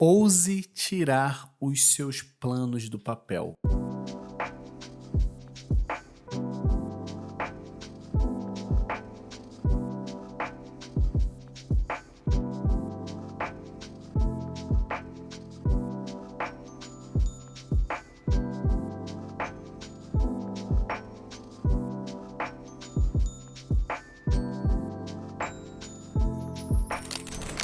Ouse tirar os seus planos do papel.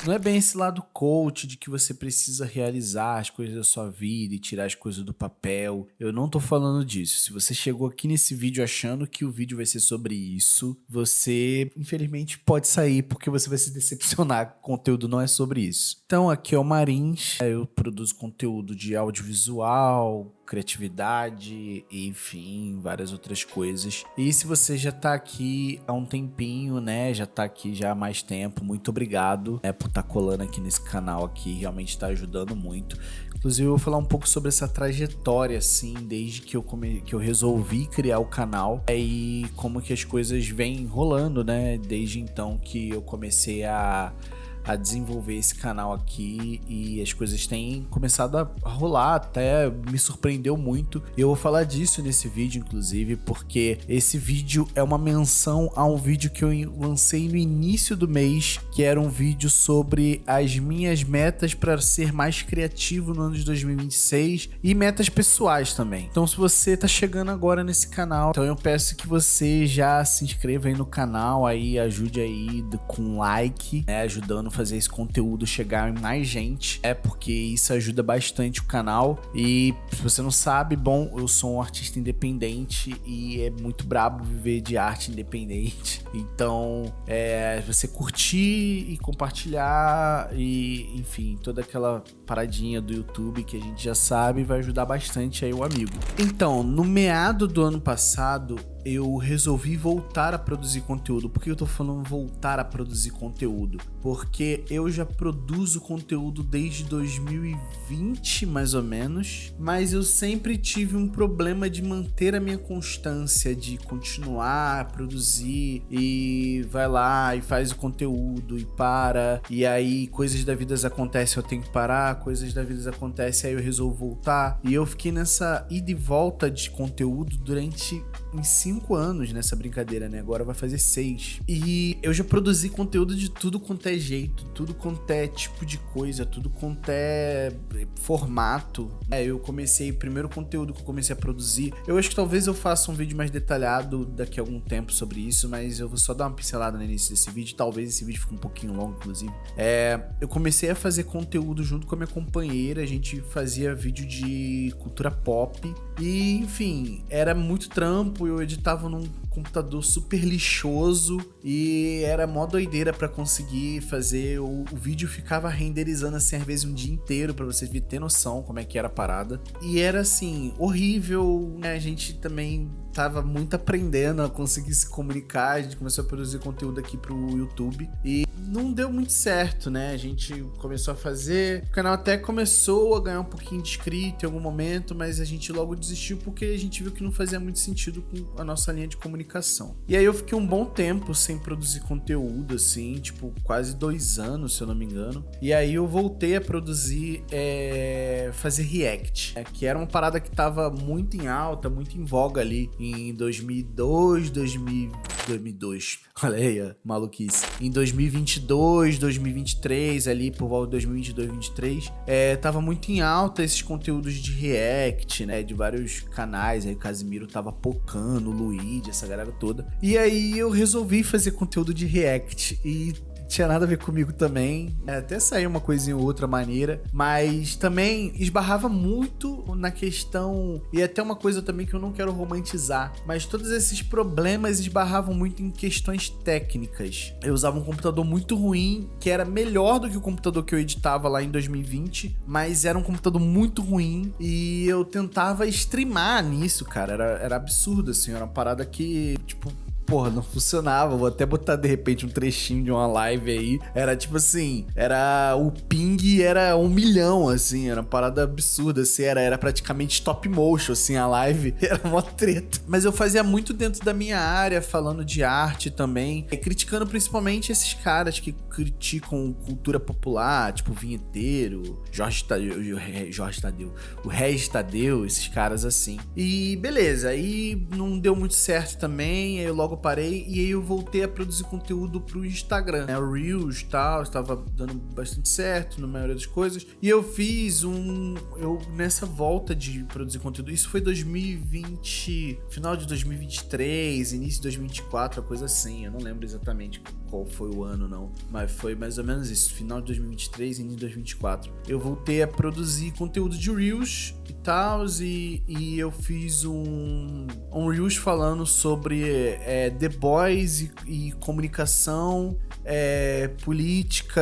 Não é bem esse lado coach de que você precisa realizar as coisas da sua vida e tirar as coisas do papel. Eu não tô falando disso. Se você chegou aqui nesse vídeo achando que o vídeo vai ser sobre isso, você, infelizmente, pode sair porque você vai se decepcionar. O conteúdo não é sobre isso. Então, aqui é o Marins. Eu produzo conteúdo de audiovisual, criatividade, enfim, várias outras coisas. E se você já tá aqui há um tempinho, né, já tá aqui já há mais tempo, muito obrigado, por estar colando aqui nesse canal aqui, realmente tá ajudando muito. Inclusive eu vou falar um pouco sobre essa trajetória, assim, desde que eu resolvi criar o canal, e como que as coisas vêm rolando, né, desde então que eu comecei a desenvolver esse canal aqui e as coisas têm começado a rolar, até me surpreendeu muito. Eu vou falar disso nesse vídeo, inclusive, porque esse vídeo é uma menção a um vídeo que eu lancei no início do mês, que era um vídeo sobre as minhas metas para ser mais criativo no ano de 2026 e metas pessoais também. Então, se você tá chegando agora nesse canal, então eu peço que você já se inscreva aí no canal, aí ajude aí com like, né, ajudando fazer esse conteúdo chegar em mais gente, porque isso ajuda bastante o canal. E se você não sabe, bom, eu sou um artista independente e é muito brabo viver de arte independente. Então, você curtir e compartilhar e, enfim, toda aquela paradinha do YouTube que a gente já sabe vai ajudar bastante aí o amigo. Então, no meado do ano passado, eu resolvi voltar a produzir conteúdo. Por que eu tô falando voltar a produzir conteúdo? Porque eu já produzo conteúdo desde 2020, mais ou menos, mas eu sempre tive um problema de manter a minha constância, de continuar a produzir e vai lá e faz o conteúdo e para, e aí coisas da vida acontecem, eu tenho que parar, coisas da vida acontecem, aí eu resolvo voltar. E eu fiquei nessa ida e volta de conteúdo durante uns 5 anos nessa brincadeira, né? Agora vai fazer 6. E eu já produzi conteúdo de tudo quanto é jeito, tudo quanto é tipo de coisa, tudo quanto é formato. Eu comecei, o primeiro conteúdo que eu comecei a produzir, eu acho que talvez eu faça um vídeo mais detalhado daqui a algum tempo sobre isso, mas eu vou só dar uma pincelada no início desse vídeo, talvez esse vídeo fique um pouquinho longo, inclusive. Eu comecei a fazer conteúdo junto com a minha companheira, a gente fazia vídeo de cultura pop e, enfim, era muito trampo, eu editava num computador super lixoso e era mó doideira pra conseguir fazer, o vídeo ficava renderizando assim às vezes um dia inteiro pra você ter noção como é que era a parada, e era assim, horrível, né? A gente também tava muito aprendendo a conseguir se comunicar, a gente começou a produzir conteúdo aqui pro YouTube e não deu muito certo, né? A gente começou a fazer, o canal até começou a ganhar um pouquinho de inscrito em algum momento, mas a gente logo desistiu porque a gente viu que não fazia muito sentido com a nossa linha de comunicação. E aí eu fiquei um bom tempo sem produzir conteúdo, assim, tipo, quase 2 anos, se eu não me engano. E aí eu voltei a produzir, fazer react, que era uma parada que tava muito em alta, muito em voga ali em 2002, olha aí, maluquice. Em 2022, 2023, ali por volta de 2022, 2023, tava muito em alta esses conteúdos de react, né, de vários canais, aí o Casimiro tava pocando, o Luigi, essa galera toda. E aí eu resolvi fazer conteúdo de react e tinha nada a ver comigo também, até saiu uma coisinha ou outra maneira, mas também esbarrava muito na questão, e até uma coisa também que eu não quero romantizar, mas todos esses problemas esbarravam muito em questões técnicas. Eu usava um computador muito ruim, que era melhor do que o computador que eu editava lá em 2020, mas era um computador muito ruim, e eu tentava streamar nisso, cara, era absurdo, assim, era uma parada que, tipo, porra, não funcionava. Vou até botar de repente um trechinho de uma live aí. Era tipo assim, o ping era 1 milhão, assim, era uma parada absurda, assim, era praticamente stop motion, assim, a live. Era uma treta. Mas eu fazia muito dentro da minha área, falando de arte também, e criticando principalmente esses caras que criticam cultura popular, tipo Vinheteiro, o Regis Tadeu, esses caras assim. E beleza, aí não deu muito certo também, aí eu logo parei e aí eu voltei a produzir conteúdo pro Instagram, né? O Reels e tal, estava dando bastante certo na maioria das coisas. E eu fiz nessa volta de produzir conteúdo, isso foi 2020, final de 2023, início de 2024, uma coisa assim, eu não lembro exatamente qual foi o ano não, mas foi mais ou menos isso, final de 2023 e início de 2024. Eu voltei a produzir conteúdo de Reels e tal, e eu fiz um Reels falando sobre The Boys e comunicação, política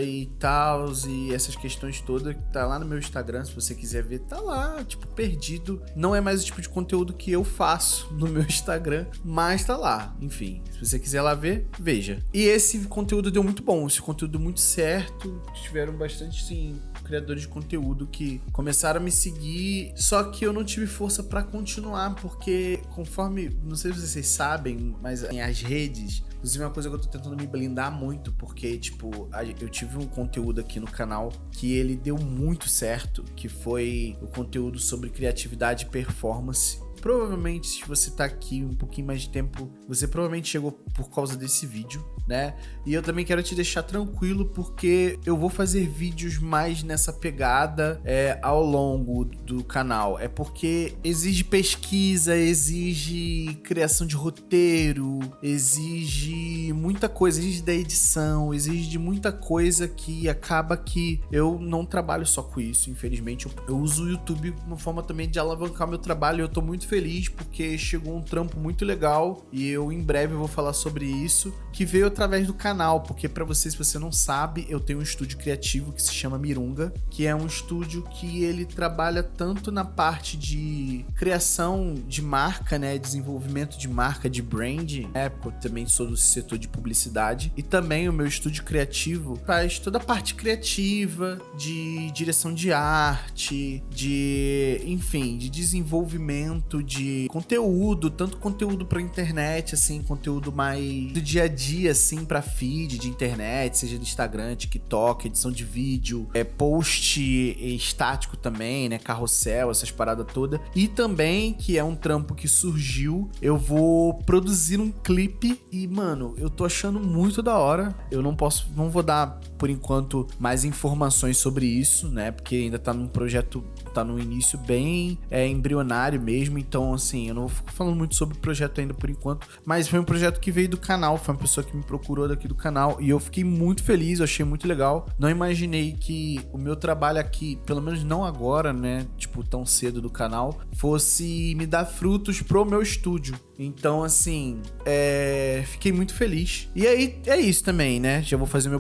e tal, e essas questões todas, que tá lá no meu Instagram, se você quiser ver, tá lá, tipo, perdido. Não é mais o tipo de conteúdo que eu faço no meu Instagram, mas tá lá, enfim. Se você quiser lá ver, veja. E esse conteúdo deu muito bom, esse conteúdo deu muito certo, tiveram bastante, sim, criadores de conteúdo que começaram a me seguir, só que eu não tive força pra continuar, porque conforme, não sei se vocês sabem, mas as redes, inclusive é uma coisa que eu tô tentando me blindar muito, porque, tipo, eu tive um conteúdo aqui no canal que ele deu muito certo, que foi o conteúdo sobre criatividade e performance. Provavelmente, se você tá aqui um pouquinho mais de tempo, você provavelmente chegou por causa desse vídeo, né? E eu também quero te deixar tranquilo, porque eu vou fazer vídeos mais nessa pegada ao longo do canal. É porque exige pesquisa, exige criação de roteiro, exige muita coisa, exige da edição, exige de muita coisa que acaba que eu não trabalho só com isso, infelizmente. Eu uso o YouTube como uma forma também de alavancar meu trabalho, e eu tô muito feliz porque chegou um trampo muito legal e eu em breve vou falar sobre isso, que veio através do canal, porque pra você, se você não sabe, eu tenho um estúdio criativo que se chama Mirunga, que é um estúdio que ele trabalha tanto na parte de criação de marca, né, desenvolvimento de marca, de brand, né, porque eu também sou do setor de publicidade, e também o meu estúdio criativo faz toda a parte criativa, de direção de arte, enfim, de desenvolvimento de conteúdo, tanto conteúdo pra internet, assim, conteúdo mais do dia a dia, assim, pra feed de internet, seja do Instagram, TikTok, edição de vídeo, post estático também, né, carrossel, essas paradas todas. E também, que é um trampo que surgiu, eu vou produzir um clipe e, mano, eu tô achando muito da hora. Eu não vou dar, por enquanto, mais informações sobre isso, né, porque ainda tá num projeto, tá no início bem embrionário mesmo, então, assim, eu não vou ficar falando muito sobre o projeto ainda por enquanto, mas foi um projeto que veio do canal, foi uma pessoa que me procurou daqui do canal, e eu fiquei muito feliz, eu achei muito legal. Não imaginei que o meu trabalho aqui, pelo menos não agora, né, tipo, tão cedo do canal, fosse me dar frutos pro meu estúdio. Então, assim, fiquei muito feliz. E aí, é isso também, né? Já vou fazer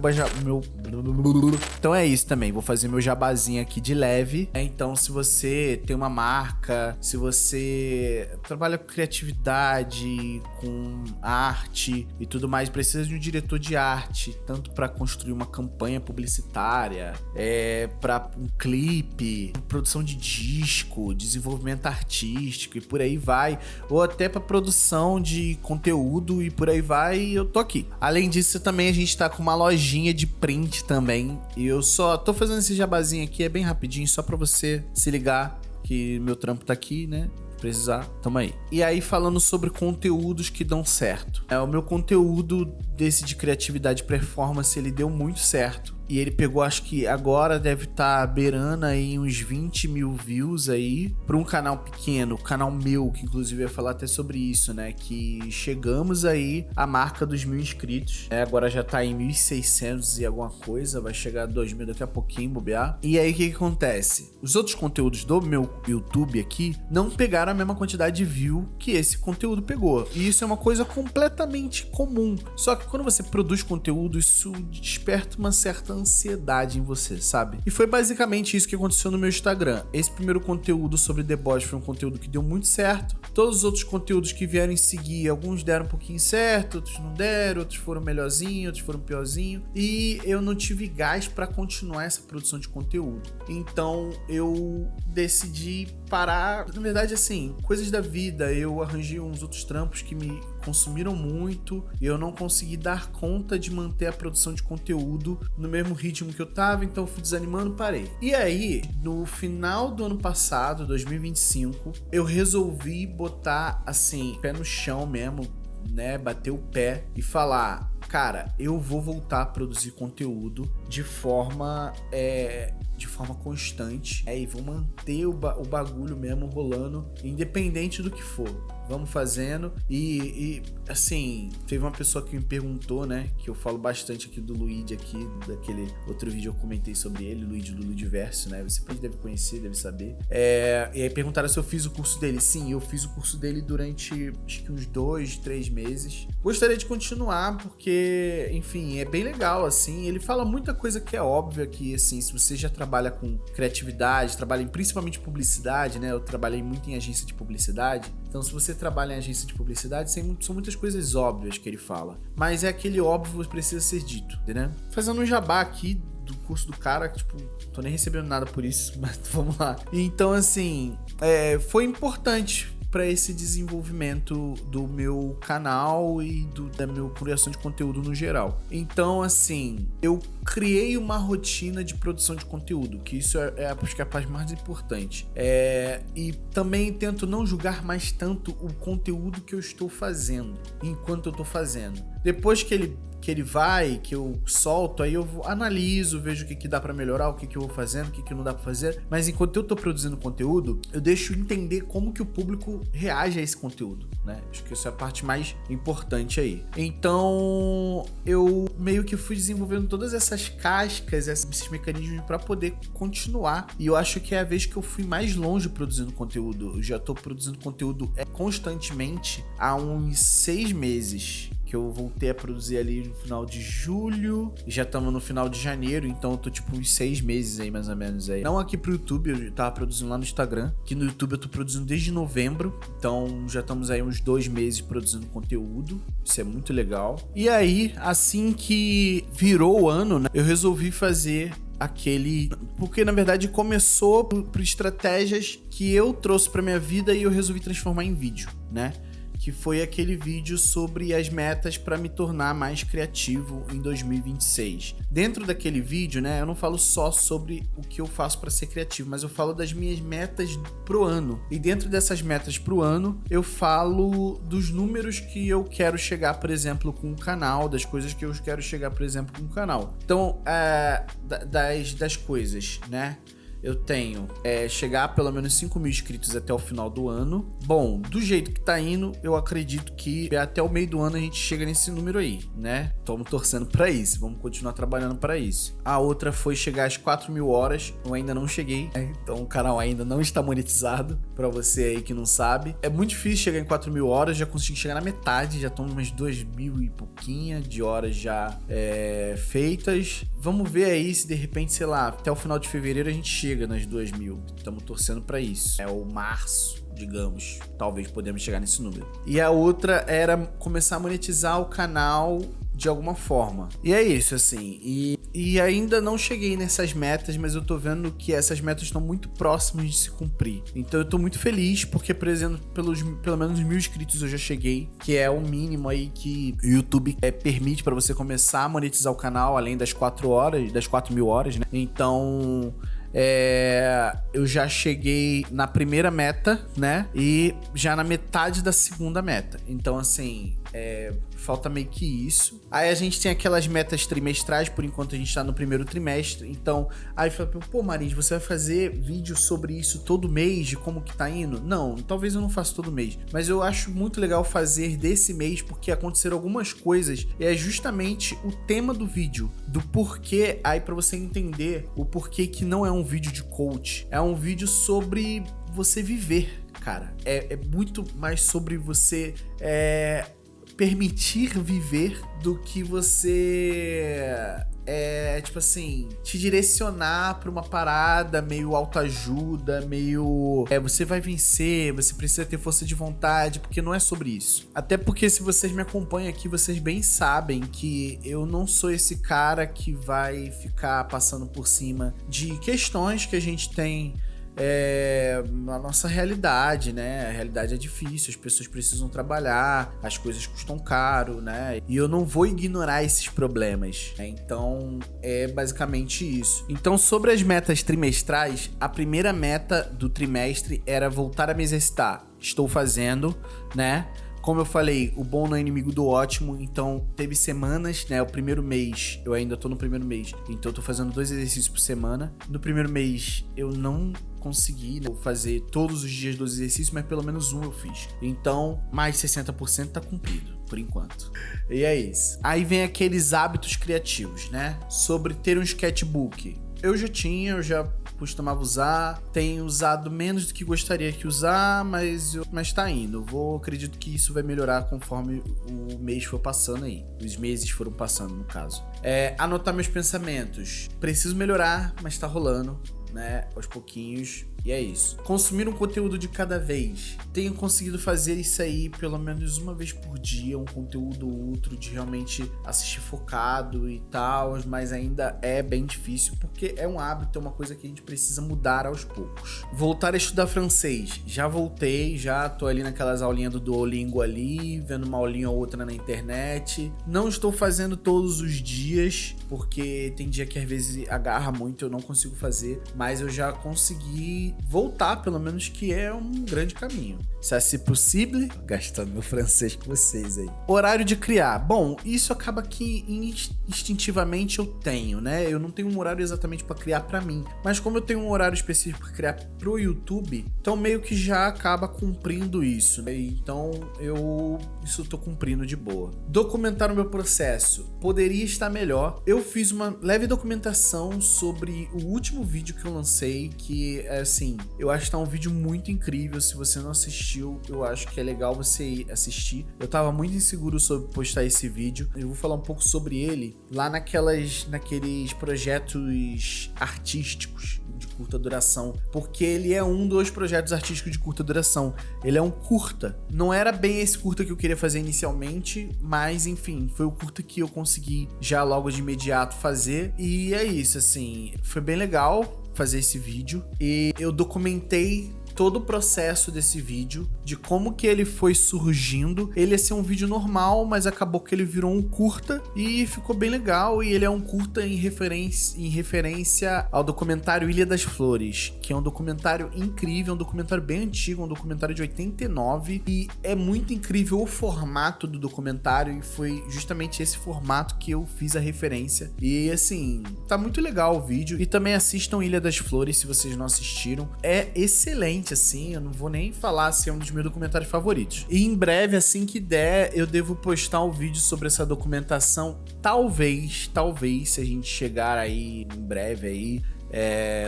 Então é isso também, vou fazer meu jabazinho aqui de leve. Então, se você tem uma marca, se você trabalha com criatividade, com arte e tudo mais, precisa de um diretor de arte, tanto para construir uma campanha publicitária, para um clipe, produção de disco, desenvolvimento artístico e por aí vai, ou até para produção de conteúdo e por aí vai, eu tô aqui. Além disso, também a gente tá com uma lojinha de print também, e eu só tô fazendo esse jabazinho aqui, é bem rapidinho, só pra você se ligar que meu trampo tá aqui, né? Precisar, tamo aí. E aí, falando sobre conteúdos que dão certo. O meu conteúdo desse de criatividade e performance, ele deu muito certo. E ele pegou, acho que agora deve estar beirando aí uns 20 mil views aí, para um canal pequeno, canal meu, que inclusive eu ia falar até sobre isso, né? Que chegamos aí à marca dos 1.000 inscritos. Agora já tá em 1.600 e alguma coisa, vai chegar a 2.000 daqui a pouquinho, bobear. E aí, o que acontece? Os outros conteúdos do meu YouTube aqui não pegaram a mesma quantidade de view que esse conteúdo pegou. E isso é uma coisa completamente comum. Só que quando você produz conteúdo, isso desperta uma certa ansiedade em você, sabe? E foi basicamente isso que aconteceu no meu Instagram. Esse primeiro conteúdo sobre deboche foi um conteúdo que deu muito certo. Todos os outros conteúdos que vieram em seguir, alguns deram um pouquinho certo, outros não deram, outros foram melhorzinho, outros foram piorzinho. E eu não tive gás pra continuar essa produção de conteúdo. Então eu decidi parar. Na verdade, assim, coisas da vida. Eu arranjei uns outros trampos que me consumiram muito e eu não consegui dar conta de manter a produção de conteúdo no mesmo ritmo que eu tava, então eu fui desanimando, parei. E aí, no final do ano passado, 2025, eu resolvi botar, assim, pé no chão mesmo, né, bater o pé e falar, cara, eu vou voltar a produzir conteúdo de forma constante, e vou manter o bagulho mesmo rolando, independente do que for. Vamos fazendo. E assim, teve uma pessoa que me perguntou, né? Que eu falo bastante aqui do Luigi aqui, daquele outro vídeo eu comentei sobre ele, Luigi do Ludiverso, né? Você deve conhecer, deve saber. E aí perguntaram se eu fiz o curso dele. Sim, eu fiz o curso dele durante acho que uns 2, 3 meses. Gostaria de continuar, porque, enfim, é bem legal, assim. Ele fala muita coisa que é óbvia que, assim, se você já trabalha com criatividade, trabalha em principalmente publicidade, né? Eu trabalhei muito em agência de publicidade. Então, se você trabalha em agência de publicidade, são muitas coisas óbvias que ele fala. Mas é aquele óbvio que precisa ser dito, né? Fazendo um jabá aqui do curso do cara, que, tipo, tô nem recebendo nada por isso, mas vamos lá. Então, assim, foi importante para esse desenvolvimento do meu canal e da minha criação de conteúdo no geral. Então, assim, eu criei uma rotina de produção de conteúdo, que isso acho que é a parte mais importante. E também tento não julgar mais tanto o conteúdo que eu estou fazendo, enquanto eu tô fazendo. Depois que ele que eu solto, aí eu analiso, vejo o que dá pra melhorar, o que eu vou fazendo, o que não dá pra fazer. Mas enquanto eu tô produzindo conteúdo, eu deixo entender como que o público reage a esse conteúdo, né? Acho que essa é a parte mais importante aí. Então, eu meio que fui desenvolvendo todas essas cascas, esses mecanismos pra poder continuar. E eu acho que é a vez que eu fui mais longe produzindo conteúdo. Eu já tô produzindo conteúdo constantemente há uns 6 meses. Que eu voltei a produzir ali no final de julho, e já estamos no final de janeiro, então eu tô tipo uns 6 meses aí, mais ou menos aí. Não aqui pro YouTube, eu tava produzindo lá no Instagram, que no YouTube eu tô produzindo desde novembro, então já estamos aí uns 2 meses produzindo conteúdo, isso é muito legal. E aí, assim que virou o ano, né, eu resolvi fazer porque na verdade começou por estratégias que eu trouxe pra minha vida e eu resolvi transformar em vídeo, né? Que foi aquele vídeo sobre as metas para me tornar mais criativo em 2026. Dentro daquele vídeo, né, eu não falo só sobre o que eu faço para ser criativo, mas eu falo das minhas metas pro ano. E dentro dessas metas pro ano, eu falo dos números que eu quero chegar, por exemplo, com o canal, das coisas que eu quero chegar, por exemplo, com o canal. Então, das coisas, né? Eu tenho chegar a pelo menos 5 mil inscritos até o final do ano. Bom, do jeito que tá indo, eu acredito que até o meio do ano a gente chega nesse número aí, né? Estamos torcendo pra isso, vamos continuar trabalhando pra isso. A outra foi chegar às 4 mil horas, eu ainda não cheguei, né? Então o canal ainda não está monetizado, pra você aí que não sabe. É muito difícil chegar em 4 mil horas, já consegui chegar na metade, já estão umas 2 mil e pouquinha de horas já feitas. Vamos ver aí se de repente, sei lá, até o final de fevereiro a gente chega nas 2 mil. Estamos torcendo pra isso. É o março, digamos. Talvez podemos chegar nesse número. E a outra era começar a monetizar o canal de alguma forma. E é isso, assim. E ainda não cheguei nessas metas, mas eu tô vendo que essas metas estão muito próximas de se cumprir. Então eu tô muito feliz, porque, por exemplo, pelo menos 1.000 inscritos eu já cheguei, que é o mínimo aí que o YouTube permite pra você começar a monetizar o canal, além das 4 mil horas, né? Então... eu já cheguei na primeira meta, né? E já na metade da segunda meta. Então, assim, falta meio que isso. Aí a gente tem aquelas metas trimestrais, por enquanto a gente tá no primeiro trimestre. Então, aí fala, pô, Marins, você vai fazer vídeo sobre isso todo mês, de como que tá indo? Não, talvez eu não faça todo mês. Mas eu acho muito legal fazer desse mês, porque aconteceram algumas coisas. E é justamente o tema do vídeo, do porquê, aí pra você entender o porquê que não é um vídeo de coach. É um vídeo sobre você viver, cara. É muito mais sobre você... permitir viver do que você tipo assim, te direcionar pra uma parada meio autoajuda, meio... você vai vencer, você precisa ter força de vontade, porque não é sobre isso. Até porque se vocês me acompanham aqui, vocês bem sabem que eu não sou esse cara que vai ficar passando por cima de questões que a gente tem na nossa realidade, né? A realidade é difícil, as pessoas precisam trabalhar, as coisas custam caro, né? E eu não vou ignorar esses problemas, né? Então, é basicamente isso. Então, sobre as metas trimestrais, a primeira meta do trimestre era voltar a me exercitar. Estou fazendo, né? Como eu falei, o bom não é inimigo do ótimo, então teve semanas, né? O primeiro mês, eu ainda tô no primeiro mês, então eu tô fazendo 2 exercícios por semana. No primeiro mês, eu não consegui, né, fazer todos os dias 12 exercícios, mas pelo menos um eu fiz. Então, mais 60% tá cumprido, por enquanto. E é isso. Aí vem aqueles hábitos criativos, né? Sobre ter um sketchbook. Eu já costumava usar, tenho usado menos do que gostaria que usar, mas tá indo. Acredito que isso vai melhorar conforme o mês for passando aí. Os meses foram passando, no caso. Anotar meus pensamentos. Preciso melhorar, mas tá rolando, né? Aos pouquinhos. E é isso. Consumir um conteúdo de cada vez. Tenho conseguido fazer isso aí pelo menos uma vez por dia, um conteúdo ou outro, de realmente assistir focado e tal, mas ainda é bem difícil, porque é um hábito, é uma coisa que a gente precisa mudar aos poucos. Voltar a estudar francês. Já voltei, já tô ali naquelas aulinhas do Duolingo ali, vendo uma aulinha ou outra na internet. Não estou fazendo todos os dias, porque tem dia que às vezes agarra muito, eu não consigo fazer, mas eu já consegui voltar, pelo menos, que é um grande caminho. Se possível, gastando meu francês com vocês aí. Horário de criar. Bom, isso acaba que instintivamente eu tenho, né? Eu não tenho um horário exatamente para criar para mim, mas como eu tenho um horário específico para criar pro YouTube, então meio que já acaba cumprindo isso, né? Então eu tô cumprindo de boa. Documentar o meu processo. Poderia estar melhor. Eu fiz uma leve documentação sobre o último vídeo que eu lancei, que é assim, eu acho que tá um vídeo muito incrível. Se você não assistiu, eu acho que é legal você assistir. Eu tava muito inseguro sobre postar esse vídeo. Eu vou falar um pouco sobre ele lá naqueles projetos artísticos de curta duração, porque ele é um dos projetos artísticos de curta duração. Ele é um curta. Não era bem esse curta que eu queria fazer inicialmente, mas enfim, foi o curta que eu consegui já logo de imediato fazer. E é isso, assim, foi bem legal fazer esse vídeo e eu documentei todo o processo desse vídeo, de como que ele foi surgindo. Ele ia ser um vídeo normal, mas acabou que ele virou um curta e ficou bem legal. E ele é um curta em referência ao documentário Ilha das Flores, que é um documentário incrível, um documentário bem antigo, um documentário de 89, e é muito incrível o formato do documentário, e foi justamente esse formato que eu fiz a referência. E assim, tá muito legal o vídeo. E também assistam Ilha das Flores, se vocês não assistiram. É excelente, assim, eu não vou nem falar se é um dos meus documentários favoritos. E em breve, assim que der, eu devo postar um vídeo sobre essa documentação. Talvez, se a gente chegar aí em breve aí,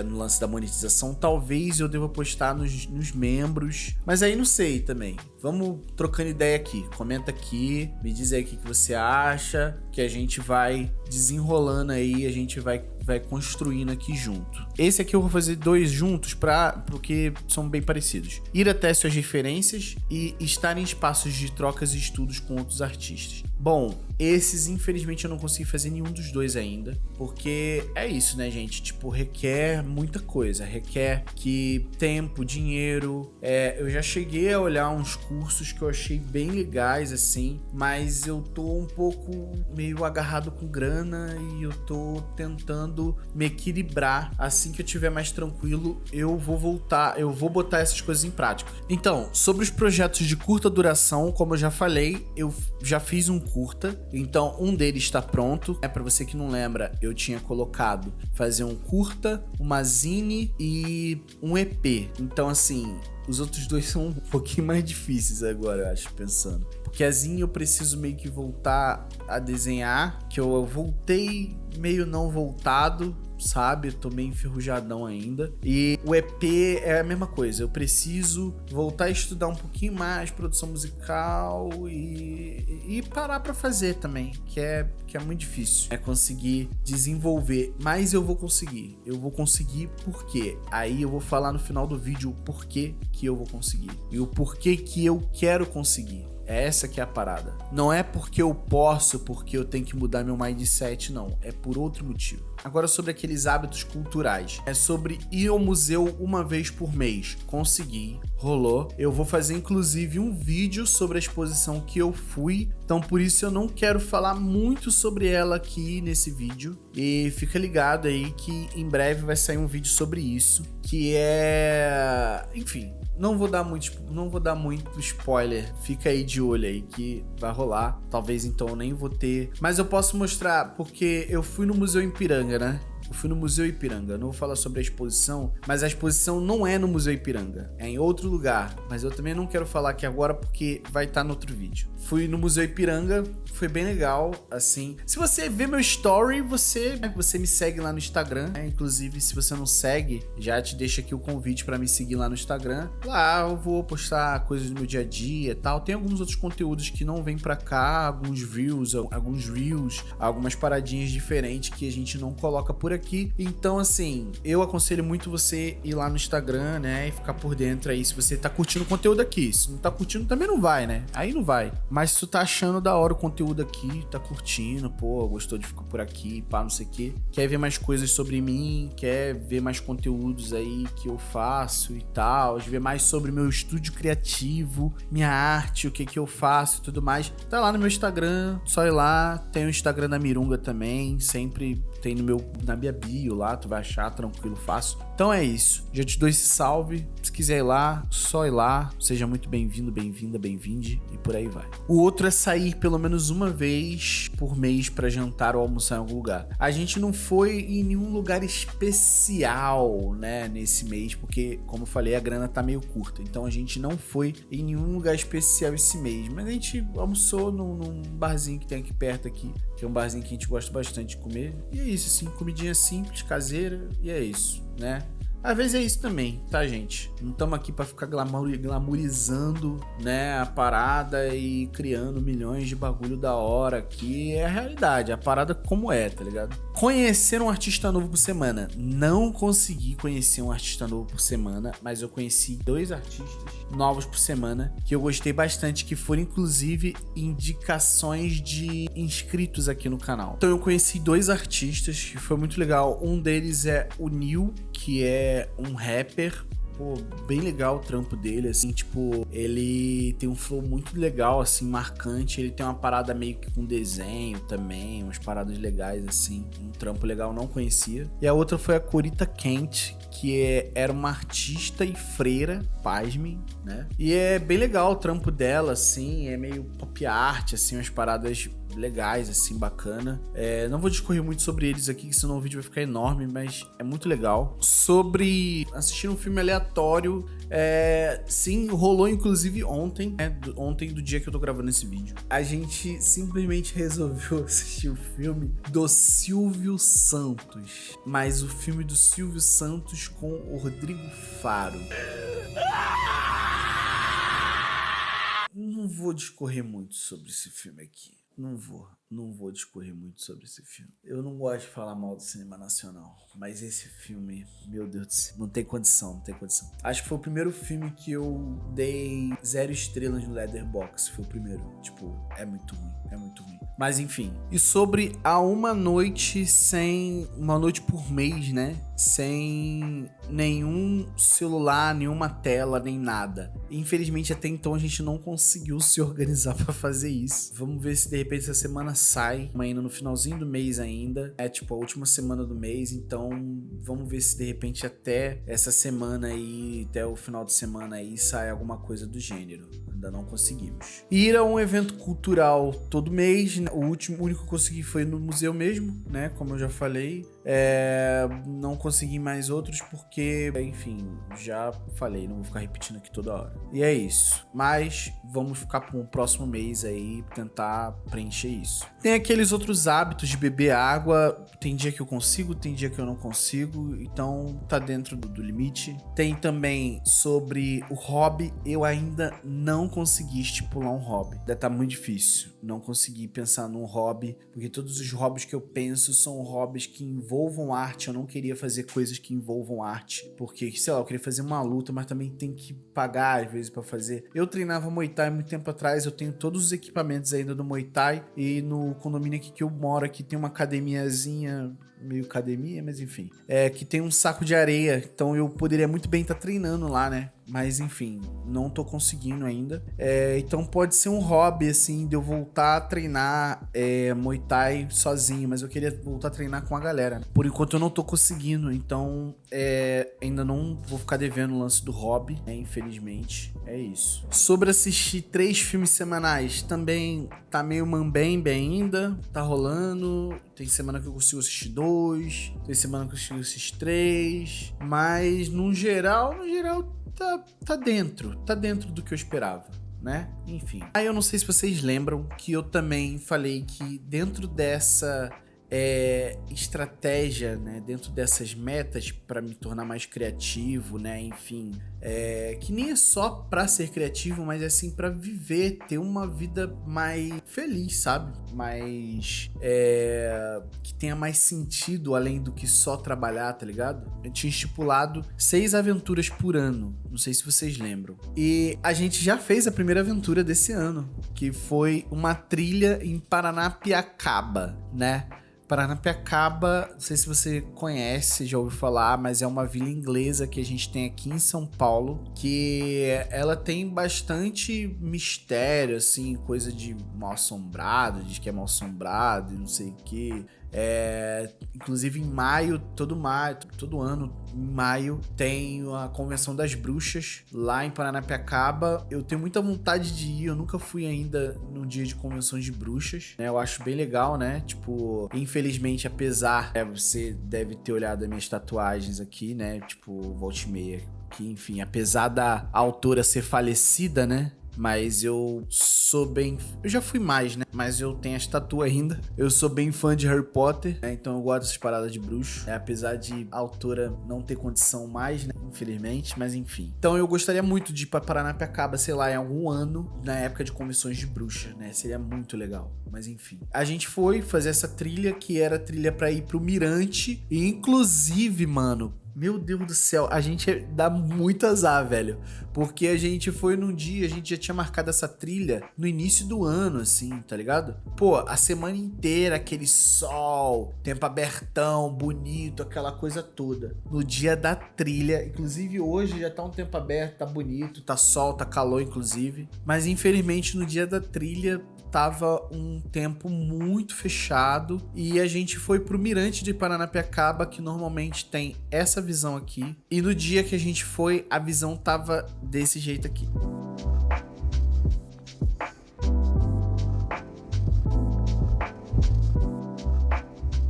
no lance da monetização, talvez eu deva postar nos membros, mas aí não sei também. Vamos trocando ideia aqui, comenta aqui, me diz aí o que você acha, que a gente vai desenrolando aí, a gente vai construindo aqui junto. Esse aqui eu vou fazer 2 juntos porque são bem parecidos. Ir até suas referências e estar em espaços de trocas e estudos com outros artistas. Bom, esses infelizmente eu não consegui fazer nenhum dos 2 ainda, porque é isso, né, gente? Tipo, requer muita coisa, requer tempo, dinheiro. Eu já cheguei a olhar uns cursos que eu achei bem legais, assim, mas eu tô um pouco meio agarrado com grana e eu tô tentando me equilibrar. Assim que eu tiver mais tranquilo, eu vou botar essas coisas em prática. Então, sobre os projetos de curta duração, como eu já falei, eu já fiz um curta, então um deles está pronto. Para você que não lembra, eu tinha colocado fazer um curta, uma zine e um EP. Então, assim, Os outros dois são um pouquinho mais difíceis agora, eu acho, pensando. Porque a Zin eu preciso meio que voltar a desenhar, que eu voltei meio não voltado, sabe? Eu tô meio enferrujadão ainda. E o EP é a mesma coisa. Eu preciso voltar a estudar um pouquinho mais produção musical e parar pra fazer também, que é muito difícil. É conseguir desenvolver, mas eu vou conseguir. Eu vou conseguir porque aí eu vou falar no final do vídeo o porquê que eu vou conseguir. E o porquê que eu quero conseguir. É essa que é a parada. Não é porque eu posso, porque eu tenho que mudar meu mindset, não. É por outro motivo. Agora sobre aqueles hábitos culturais. É sobre ir ao museu uma vez por mês. Consegui, rolou. Eu vou fazer inclusive um vídeo sobre a exposição que eu fui. Então por isso eu não quero falar muito sobre ela aqui nesse vídeo. E fica ligado aí que em breve vai sair um vídeo sobre isso. Que é... Enfim... Não vou dar muito spoiler. Fica aí de olho aí que vai rolar. Talvez então eu nem vou ter. Mas eu posso mostrar porque eu fui no Museu Ipiranga, né? Eu fui no Museu Ipiranga. Eu não vou falar sobre a exposição, mas a exposição não é no Museu Ipiranga. É em outro lugar. Mas eu também não quero falar aqui agora porque vai estar no outro vídeo. Fui no Museu Ipiranga. Foi bem legal, assim. Se você ver meu story, você me segue lá no Instagram. Inclusive, se você não segue, já te deixo aqui o convite pra me seguir lá no Instagram. Lá eu vou postar coisas do meu dia a dia e tal. Tem alguns outros conteúdos que não vêm pra cá. Alguns reels, algumas paradinhas diferentes que a gente não coloca por aqui. Então, assim, eu aconselho muito você ir lá no Instagram, né? E ficar por dentro aí. Se você tá curtindo o conteúdo aqui. Se não tá curtindo, também não vai, né? Aí não vai. Mas se tu tá achando da hora o conteúdo aqui, tá curtindo, pô, gostou de ficar por aqui, pá, não sei o quê. Quer ver mais coisas sobre mim, quer ver mais conteúdos aí que eu faço e tal, ver mais sobre meu estúdio criativo, minha arte, o que que eu faço e tudo mais. Tá lá no meu Instagram, só ir lá. Tem o Instagram da Mirunga também, sempre tem na minha bio lá, tu vai achar, tranquilo, fácil. Então é isso, já te dou esse salve. Se quiser ir lá, só ir lá. Seja muito bem-vindo, bem-vinda, bem-vinde e por aí vai. O outro é sair pelo menos uma vez por mês pra jantar ou almoçar em algum lugar. A gente não foi em nenhum lugar especial, né, nesse mês, porque, como eu falei, a grana tá meio curta. Então a gente não foi em nenhum lugar especial esse mês, mas a gente almoçou num barzinho que tem aqui perto aqui, que é um barzinho que a gente gosta bastante de comer. E é isso, assim, comidinha simples, caseira, e é isso, né? Às vezes é isso também, tá, gente? Não estamos aqui pra ficar glamourizando, né, a parada e criando milhões de bagulho da hora aqui. É a realidade, a parada como é, tá ligado? Conhecer um artista novo por semana. Não consegui conhecer um artista novo por semana, mas eu conheci 2 artistas novos por semana que eu gostei bastante, que foram inclusive indicações de inscritos aqui no canal. Então eu conheci 2 artistas que foi muito legal. Um deles é o Nil, que é um rapper. Pô, bem legal o trampo dele, assim, tipo, ele tem um flow muito legal, assim, marcante. Ele tem uma parada meio que com desenho também, umas paradas legais, assim, um trampo legal, não conhecia. E a outra foi a Corita Kent, que era uma artista e freira, pasmem, né? E é bem legal o trampo dela, assim, é meio pop art, assim, umas paradas legais, assim, bacana. Não vou discorrer muito sobre eles aqui, senão o vídeo vai ficar enorme, mas é muito legal. Sobre assistir um filme aleatório, sim, rolou inclusive ontem, ontem do dia que eu tô gravando esse vídeo. A gente simplesmente resolveu assistir o filme do Silvio Santos, mas o filme do Silvio Santos com o Rodrigo Faro. Não vou discorrer muito sobre esse filme aqui. Não vou discorrer muito sobre esse filme. Eu não gosto de falar mal do cinema nacional, mas esse filme, meu Deus do céu, não tem condição. Acho que foi o primeiro filme que eu dei 0 estrelas no Letterboxd, foi o primeiro. Tipo, é muito ruim. Mas enfim, e sobre uma noite por mês, né? Sem nenhum celular, nenhuma tela, nem nada. Infelizmente, até então a gente não conseguiu se organizar pra fazer isso. Vamos ver se de repente essa semana sai, ainda no finalzinho do mês ainda. É tipo a última semana do mês, então vamos ver se de repente até essa semana aí, até o final de semana aí, sai alguma coisa do gênero, Ainda não conseguimos. Ir a um evento cultural todo mês, né? O único que eu consegui foi no museu mesmo, né? Como eu já falei. Não consegui mais outros porque, enfim, já falei, não vou ficar repetindo aqui toda hora. E é isso. Mas vamos ficar para o próximo mês aí, tentar preencher isso. Tem aqueles outros hábitos de beber água. Tem dia que eu consigo, tem dia que eu não consigo. Então tá dentro do limite. Tem também sobre o hobby. Eu ainda não consegui estipular um hobby. Ainda tá muito difícil. Não consegui pensar num hobby, porque todos os hobbies que eu penso são hobbies que envolvam arte. Eu não queria fazer coisas que envolvam arte, porque, sei lá, eu queria fazer uma luta, mas também tem que pagar às vezes pra fazer. Eu treinava Muay Thai muito tempo atrás, eu tenho todos os equipamentos ainda do Muay Thai, e no condomínio aqui que eu moro aqui tem uma academiazinha, meio academia, mas enfim, que tem um saco de areia, então eu poderia muito bem estar treinando lá, né? Mas enfim, não tô conseguindo ainda. Então pode ser um hobby, assim, de eu voltar a treinar Muay Thai sozinho, mas eu queria voltar a treinar com a galera. Por enquanto eu não tô conseguindo, então ainda não vou ficar devendo o lance do hobby, né, infelizmente. É isso. Sobre assistir 3 filmes semanais, também tá meio mambembe ainda, tá rolando. Tem semana que eu consigo assistir 2, tem semana que eu consigo assistir 3, mas no geral tá dentro do que eu esperava, né? Enfim. Aí eu não sei se vocês lembram que eu também falei que dentro dessa estratégia, né? Dentro dessas metas para me tornar mais criativo, né? Enfim, que nem é só pra ser criativo, mas é assim pra viver, ter uma vida mais feliz, sabe? Mais que tenha mais sentido além do que só trabalhar, tá ligado? Eu tinha estipulado 6 aventuras por ano, não sei se vocês lembram. E a gente já fez a primeira aventura desse ano, que foi uma trilha em Paranapiacaba, né? Paranapiacaba, não sei se você conhece, já ouviu falar, mas é uma vila inglesa que a gente tem aqui em São Paulo, que ela tem bastante mistério, assim, coisa de mal assombrado, diz que é mal assombrado e não sei o que. Inclusive em maio, todo ano, em maio, tem a Convenção das Bruxas lá em Paranapiacaba. Eu tenho muita vontade de ir, eu nunca fui ainda no dia de Convenção de Bruxas, né? Eu acho bem legal, né? Tipo, infelizmente, apesar, você deve ter olhado as minhas tatuagens aqui, né? Tipo, volta e meia, que enfim, apesar da autora ser falecida, né? Mas eu sou bem... Eu já fui mais, né? Mas eu tenho as tatu ainda. Eu sou bem fã de Harry Potter, né? Então eu gosto dessas paradas de bruxo. Apesar de a autora não ter condição mais, né? Infelizmente, mas enfim. Então eu gostaria muito de ir pra Paranapiacaba, sei lá, em algum ano, na época de convenções de bruxa, né? Seria muito legal. Mas enfim. A gente foi fazer essa trilha, que era trilha pra ir pro Mirante. E inclusive, mano... Meu Deus do céu, a gente dá muito azar, velho. Porque a gente foi num dia, a gente já tinha marcado essa trilha no início do ano, assim, tá ligado? Pô, a semana inteira, aquele sol, tempo abertão, bonito, aquela coisa toda. No dia da trilha, inclusive hoje já tá um tempo aberto, tá bonito, tá sol, tá calor, inclusive. Mas infelizmente no dia da trilha... tava um tempo muito fechado e a gente foi pro Mirante de Paranapiacaba, que normalmente tem essa visão aqui, e no dia que a gente foi, a visão tava desse jeito aqui.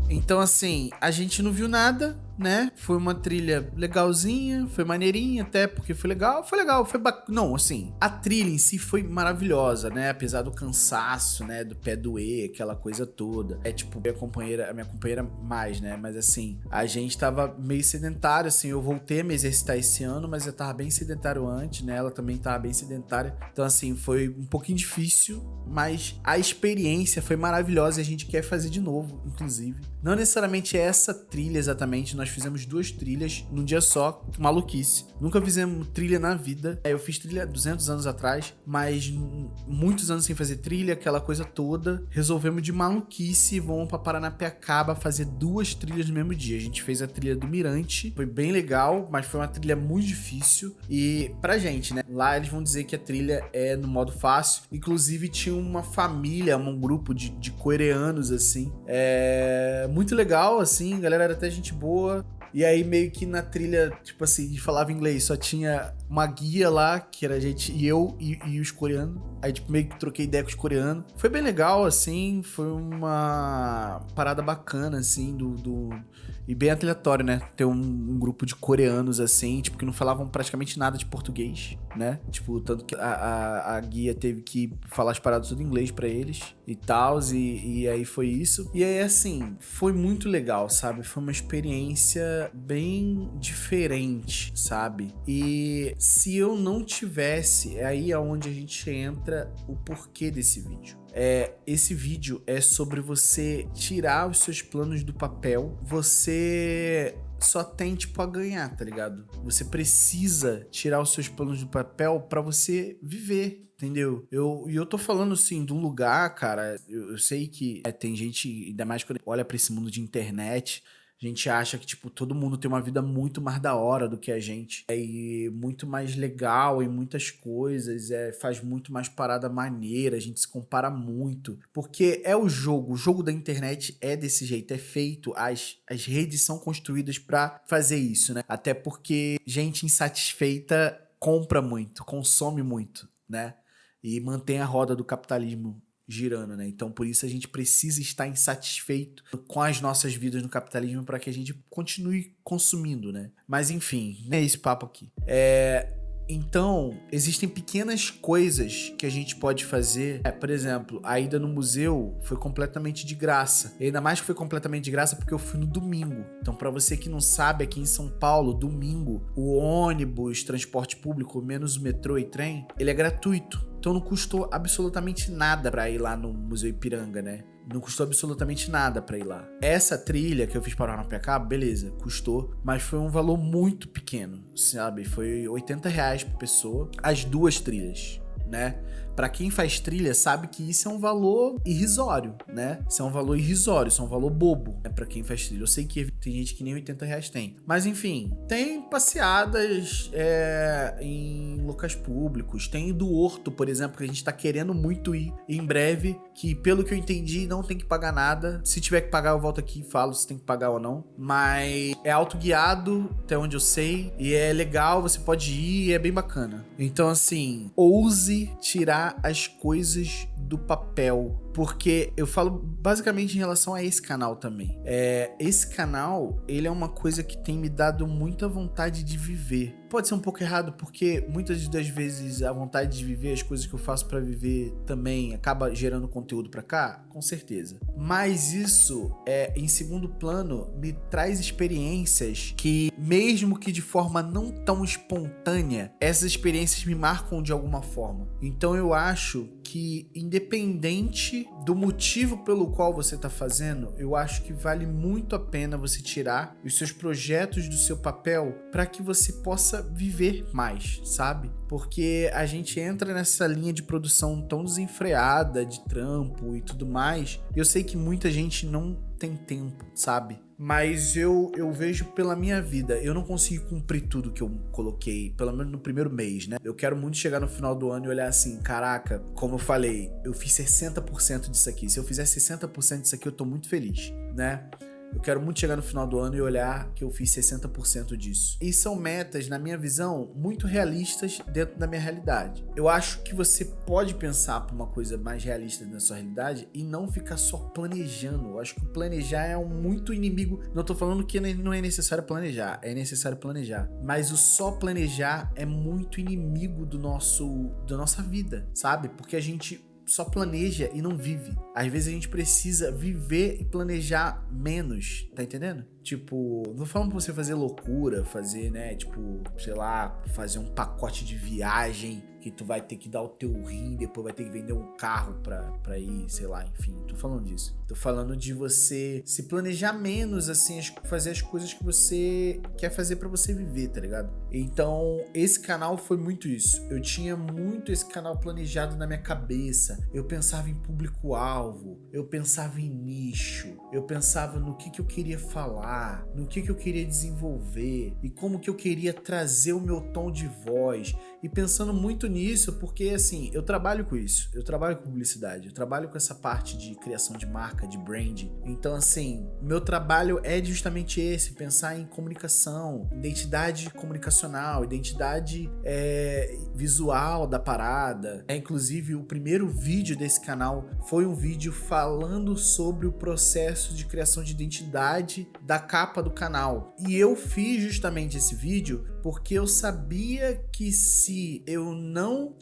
Então assim, a gente não viu nada, né? Foi uma trilha legalzinha, foi maneirinha até, porque foi legal, foi bacana. Não, assim, a trilha em si foi maravilhosa, né? Apesar do cansaço, né? Do pé doer, aquela coisa toda. Tipo, a minha companheira mais, né? Mas assim, a gente tava meio sedentário, assim, eu voltei a me exercitar esse ano, mas eu tava bem sedentário antes, né? Ela também tava bem sedentária. Então, assim, foi um pouquinho difícil, mas a experiência foi maravilhosa e a gente quer fazer de novo, inclusive. Não necessariamente essa trilha exatamente, nós fizemos 2 trilhas num dia só, maluquice. Nunca fizemos trilha na vida. Eu fiz trilha 200 anos atrás, mas muitos anos sem fazer trilha, aquela coisa toda. Resolvemos de maluquice e vamos pra Paranapiacaba fazer 2 trilhas no mesmo dia. A gente fez a trilha do Mirante, foi bem legal, mas foi uma trilha muito difícil. E pra gente, né? Lá eles vão dizer que a trilha é no modo fácil. Inclusive tinha uma família, um grupo de coreanos, assim. Muito legal, assim, a galera era até gente boa. E aí meio que na trilha, tipo assim, falava inglês, só tinha uma guia lá, que era a gente, e eu e os coreanos. Aí tipo meio que troquei ideia com os coreanos. Foi bem legal, assim, foi uma parada bacana, assim, e bem aleatório, né? Ter um grupo de coreanos, assim, tipo, que não falavam praticamente nada de português, né? Tipo, tanto que a guia teve que falar as paradas tudo em inglês pra eles e tal, e aí foi isso. E aí, assim, foi muito legal, sabe? Foi uma experiência bem diferente, sabe? E se eu não tivesse, é aí aonde a gente entra o porquê desse vídeo. Esse vídeo é sobre você tirar os seus planos do papel. Você só tem, tipo, a ganhar, tá ligado? Você precisa tirar os seus planos do papel pra você viver, entendeu? Eu tô falando, assim, de um lugar, cara, eu sei que tem gente, ainda mais quando olha pra esse mundo de internet, a gente acha que, tipo, todo mundo tem uma vida muito mais da hora do que a gente. E muito mais legal em muitas coisas. Faz muito mais parada maneira. A gente se compara muito. Porque é o jogo da internet é desse jeito. É feito. As redes são construídas pra fazer isso, né? Até porque gente insatisfeita compra muito, consome muito, né? E mantém a roda do capitalismo girando, né? Então, por isso a gente precisa estar insatisfeito com as nossas vidas no capitalismo para que a gente continue consumindo, né? Mas enfim, não é esse papo aqui. Então, existem pequenas coisas que a gente pode fazer. Por exemplo, a ida no museu foi completamente de graça. E ainda mais que foi completamente de graça porque eu fui no domingo. Então, para você que não sabe, aqui em São Paulo, domingo, o ônibus, transporte público, menos o metrô e trem, ele é gratuito. Então não custou absolutamente nada pra ir lá no Museu Ipiranga, né? Não custou absolutamente nada pra ir lá. Essa trilha que eu fiz para o Araraquara, beleza, custou, mas foi um valor muito pequeno, sabe? Foi R$80 por pessoa, as 2 trilhas, né? Pra quem faz trilha sabe que isso é um valor irrisório, né? Isso é um valor irrisório, isso é um valor bobo, né? Pra quem faz trilha. Eu sei que tem gente que nem R$80 tem. Mas enfim, tem passeadas em locais públicos. Tem do Horto, por exemplo, que a gente tá querendo muito ir em breve, que pelo que eu entendi não tem que pagar nada. Se tiver que pagar eu volto aqui e falo se tem que pagar ou não. Mas é autoguiado, até onde eu sei, e é legal, você pode ir e é bem bacana. Então assim, ouse tirar as coisas do papel, porque eu falo basicamente em relação a esse canal também. Esse canal, ele é uma coisa que tem me dado muita vontade de viver. Pode ser um pouco errado, porque muitas das vezes a vontade de viver, as coisas que eu faço pra viver também acaba gerando conteúdo pra cá, com certeza. Mas isso, em segundo plano, me traz experiências que, mesmo que de forma não tão espontânea, essas experiências me marcam de alguma forma. Então eu acho que, independente do motivo pelo qual você está fazendo, eu acho que vale muito a pena você tirar os seus projetos do seu papel para que você possa viver mais, sabe? Porque a gente entra nessa linha de produção tão desenfreada de trampo e tudo mais. Eu sei que muita gente não tem tempo, sabe? Mas eu vejo pela minha vida, eu não consigo cumprir tudo que eu coloquei, pelo menos no primeiro mês, né? Eu quero muito chegar no final do ano e olhar assim, caraca, como eu falei, eu fiz 60% disso aqui. Se eu fizer 60% disso aqui, eu tô muito feliz, né? Eu quero muito chegar no final do ano e olhar que eu fiz 60% disso. E são metas, na minha visão, muito realistas dentro da minha realidade. Eu acho que você pode pensar para uma coisa mais realista dentro da sua realidade e não ficar só planejando. Eu acho que planejar é muito inimigo. Não tô falando que não é necessário planejar, é necessário planejar. Mas o só planejar é muito inimigo da nossa vida, sabe? Porque a gente só planeja e não vive. Às vezes a gente precisa viver e planejar menos, tá entendendo? Tipo, não falando pra você fazer loucura, fazer, né, tipo, sei lá, fazer um pacote de viagem que tu vai ter que dar o teu rim, depois vai ter que vender um carro pra ir, sei lá, enfim, tô falando disso. Tô falando de você se planejar menos, assim, fazer as coisas que você quer fazer pra você viver, tá ligado? Então, esse canal foi muito isso. Eu tinha muito esse canal planejado na minha cabeça. Eu pensava em público-alvo, eu pensava em nicho, eu pensava no que eu queria falar, no que eu queria desenvolver e como que eu queria trazer o meu tom de voz. e pensando muito nisso, porque assim, eu trabalho com isso, eu trabalho com publicidade, eu trabalho com essa parte de criação de marca, de brand. Então assim, meu trabalho é justamente esse, pensar em comunicação, identidade comunicacional, identidade visual da parada. Inclusive, o primeiro vídeo desse canal foi um vídeo falando sobre o processo de criação de identidade da capa do canal. E eu fiz justamente esse vídeo porque eu sabia que se eu não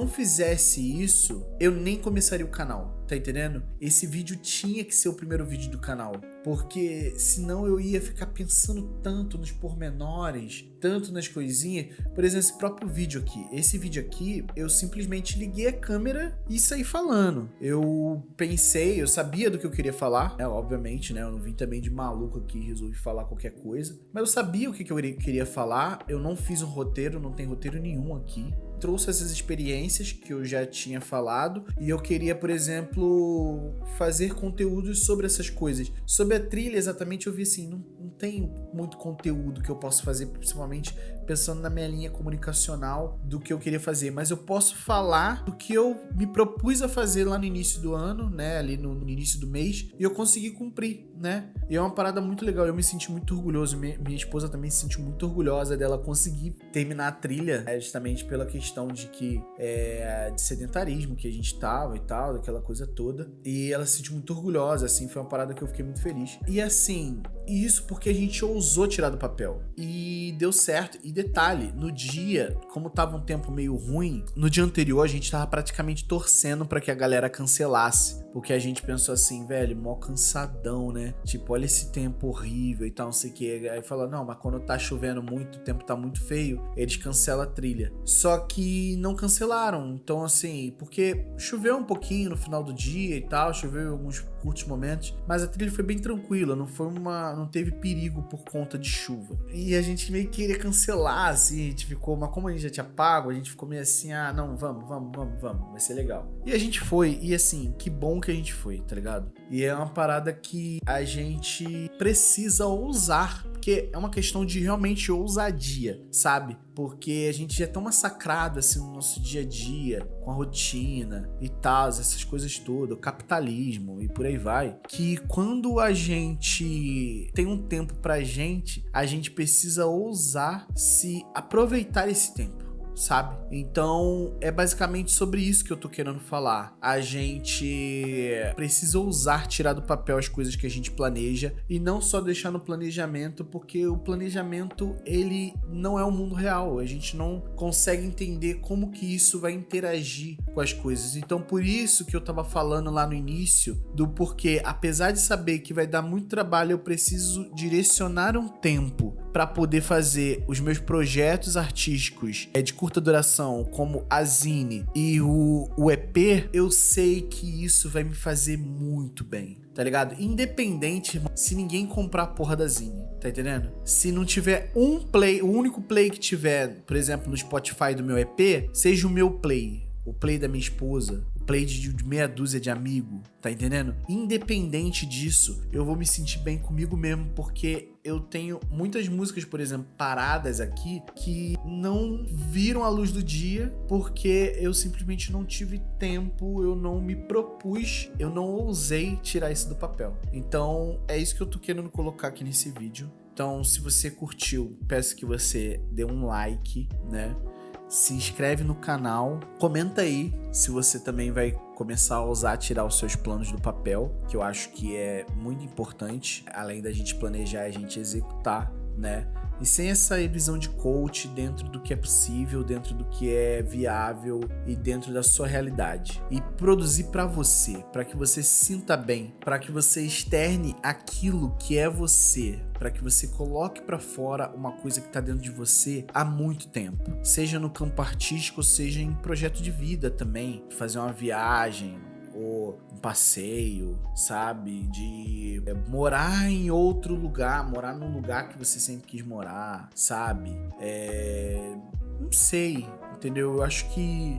fizesse isso, eu nem começaria o canal. Tá entendendo? Esse vídeo tinha que ser o primeiro vídeo do canal, porque senão eu ia ficar pensando tanto nos pormenores, tanto nas coisinhas. Por exemplo, esse próprio vídeo aqui. Esse vídeo aqui, eu simplesmente liguei a câmera e saí falando. Eu pensei, eu sabia do que eu queria falar, obviamente, né? Eu não vim também de maluco aqui e resolvi falar qualquer coisa. Mas eu sabia o que eu queria falar, eu não fiz um roteiro, não tem roteiro nenhum aqui. Trouxe essas experiências que eu já tinha falado e eu queria, por exemplo, fazer conteúdos sobre essas coisas. Sobre a trilha, exatamente, eu vi assim, não tem muito conteúdo que eu possa fazer, principalmente pensando na minha linha comunicacional do que eu queria fazer, mas eu posso falar do que eu me propus a fazer lá no início do ano, né, ali no início do mês, e eu consegui cumprir, né, e é uma parada muito legal, eu me senti muito orgulhoso, minha esposa também se sentiu muito orgulhosa dela conseguir terminar a trilha, justamente pela questão de que de sedentarismo que a gente tava e tal, daquela coisa toda, e ela se sentiu muito orgulhosa, assim, foi uma parada que eu fiquei muito feliz. E assim, isso porque a gente ousou tirar do papel, e deu certo. E detalhe, no dia, como tava um tempo meio ruim, no dia anterior a gente tava praticamente torcendo pra que a galera cancelasse, porque a gente pensou assim, velho, mó cansadão, né, tipo, olha esse tempo horrível e tal, não sei o que. Aí falou, não, mas quando tá chovendo muito, o tempo tá muito feio, eles cancelam a trilha. Só que não cancelaram, então assim, porque choveu um pouquinho no final do dia e tal, choveu em alguns curtos momentos, mas a trilha foi bem tranquila, não teve perigo por conta de chuva. E a gente meio que queria cancelar, assim, a gente ficou, mas como a gente já tinha pago, a gente ficou meio assim, não, vamos, vai ser legal. E a gente foi, e assim, que bom que a gente foi, tá ligado? E é uma parada que a gente precisa ousar, porque é uma questão de realmente ousadia, sabe? Porque a gente já é tão massacrado assim no nosso dia a dia, com a rotina e tal, essas coisas todas, o capitalismo e por aí vai, que quando a gente tem um tempo pra gente, a gente precisa ousar se aproveitar esse tempo, sabe? Então é basicamente sobre isso que eu tô querendo falar. A gente precisa ousar tirar do papel as coisas que a gente planeja e não só deixar no planejamento, porque o planejamento, ele não é o mundo real. A gente não consegue entender como que isso vai interagir com as coisas. Então por isso que eu tava falando lá no início do porquê, apesar de saber que vai dar muito trabalho, eu preciso direcionar um tempo para poder fazer os meus projetos artísticos de curta duração, como a Zine e o EP, eu sei que isso vai me fazer muito bem, tá ligado? Independente se ninguém comprar a porra da Zine, tá entendendo? Se não tiver um play, o único play que tiver, por exemplo, no Spotify do meu EP, seja o meu play, o play da minha esposa, o play de meia dúzia de amigo, tá entendendo? Independente disso, eu vou me sentir bem comigo mesmo, porque eu tenho muitas músicas, por exemplo, paradas aqui, que não viram a luz do dia, porque eu simplesmente não tive tempo, eu não me propus, eu não ousei tirar isso do papel. Então, é isso que eu tô querendo colocar aqui nesse vídeo. Então, se você curtiu, peço que você dê um like, né? Se inscreve no canal, comenta aí se você também vai começar a ousar tirar os seus planos do papel, que eu acho que é muito importante, além da gente planejar, a gente executar, né? E sem essa visão de coach dentro do que é possível, dentro do que é viável e dentro da sua realidade. E produzir para você, para que você se sinta bem, para que você externe aquilo que é você, para que você coloque para fora uma coisa que tá dentro de você há muito tempo. Seja no campo artístico, seja em projeto de vida também, fazer uma viagem, ou um passeio, sabe? De morar em outro lugar, morar num lugar que você sempre quis morar, sabe? Não sei, entendeu? Eu acho que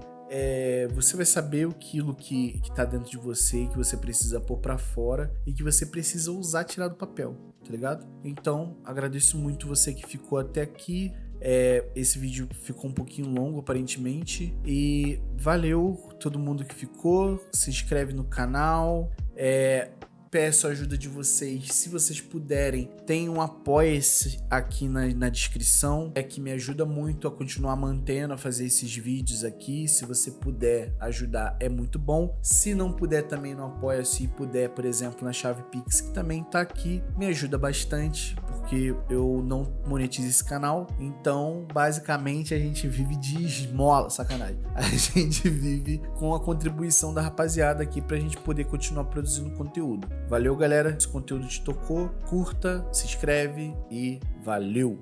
você vai saber aquilo que tá dentro de você, que você precisa pôr pra fora e que você precisa usar, tirar do papel, tá ligado? Então, agradeço muito você que ficou até aqui. Esse vídeo ficou um pouquinho longo, aparentemente. E valeu todo mundo que ficou. Se inscreve no canal. Peço a ajuda de vocês, se vocês puderem, tem um apoia-se aqui na descrição, que me ajuda muito a continuar mantendo, a fazer esses vídeos aqui. Se você puder ajudar, é muito bom. Se não puder também no apoia-se e puder, por exemplo, na chave Pix, que também tá aqui, me ajuda bastante, porque eu não monetizo esse canal. Então, basicamente, a gente vive de esmola, sacanagem. A gente vive com a contribuição da rapaziada aqui pra gente poder continuar produzindo conteúdo. Valeu, galera. Se o conteúdo te tocou, curta, se inscreve e valeu!